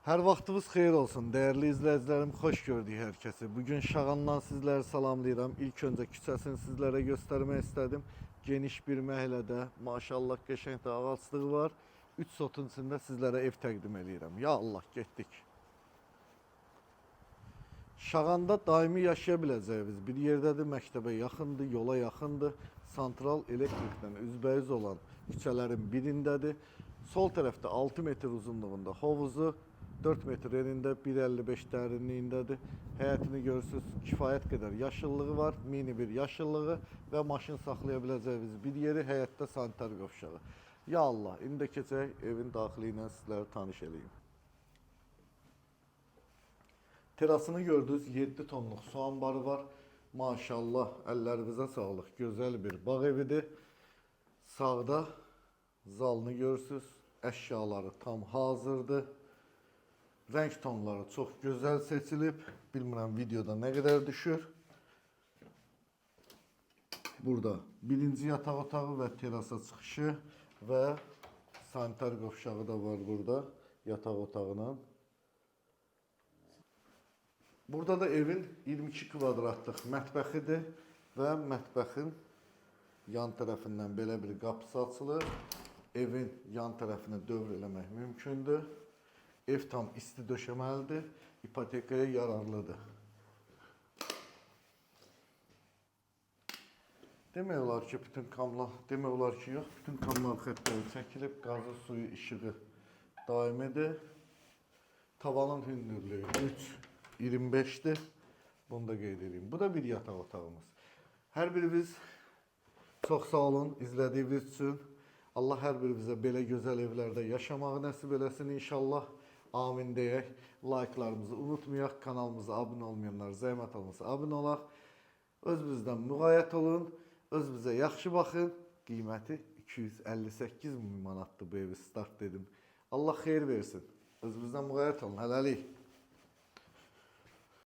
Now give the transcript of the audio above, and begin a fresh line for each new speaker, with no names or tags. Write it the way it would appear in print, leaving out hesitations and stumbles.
Her vaxtınız xeyir olsun, değerli izleyicilerim, hoş gördük herkesi. Bugün Şağandan sizleri salamlayıram. İlk önce küçəsini sizlere göstermek istedim. Geniş bir məhəllədə, maşallah qəşəng də ağaçlığı var. 3 sotun içində sizlere ev təqdim edirəm. Ya Allah, getdik. Şağanda daimi yaşaya biləcəyiniz bir yerdədir, məktəbə yaxındır, yola yaxındır. Santral elektrikdən üzbəüz olan küçələrin birindədir. Sol tərəfdə 6 metr uzunluğunda hovuzu, 4 metr enində, 1,55 dərinliyindədir. Həyətini görürsünüz, kifayət qədər yaşıllığı var, mini bir yaşıllığı və maşın saxlaya biləcəyiniz bir yeri, həyətdə sanitar qovşağı. Ya Allah, indi keçək evin daxili ilə sizləri tanış edeyim. Terasını gördünüz, 7 tonluq su ambarı var. Maşallah, əllərinizə sağlıq, gözəl bir bağ evidir. Sağda zalını görürsünüz, əşyaları tam hazırdır. Renk tonları çok güzel seçilib. Bilmirəm videoda ne kadar düşür. Burada birinci yataq otağı ve terasa çıxışı ve sanitar qovşağı da var burada yataq otağının. Burada da evin 22 kvadratlıq mətbəxidir və mətbəxin yan tərəfindən belə bir qapısı açılır. Evin yan tərəfini dövr eləmək mümkündür. Ev tam isti döşəməlidir, ipotekaya yararlıdır. Demək olar ki, bütün kamlar, demək olar ki, yox, bütün kamlar xəttləri çəkilib, qazı, suyu, işığı daimidir. Tavanın hündürlüyü 3,25'dir. Bunu da qeyd edeyim. Bu da bir yataq otağımız. Hər biriniz çox sağ olun izlədiyiniz üçün. Allah hər birimizə belə gözəl evlərdə yaşamağı nəsib eləsin inşallah. Amin deyək. Like'larımızı unutmayaq. Kanalımıza abunə olmayanlar zəhmət olmasa abunə olaq. Özünüzdən müğayət olun. Özünüzə yaxşı baxın. Qiyməti 258 min manatdır bu evi start dedim. Allah xeyir versin. Özünüzdən müğayət olun. Hələlik.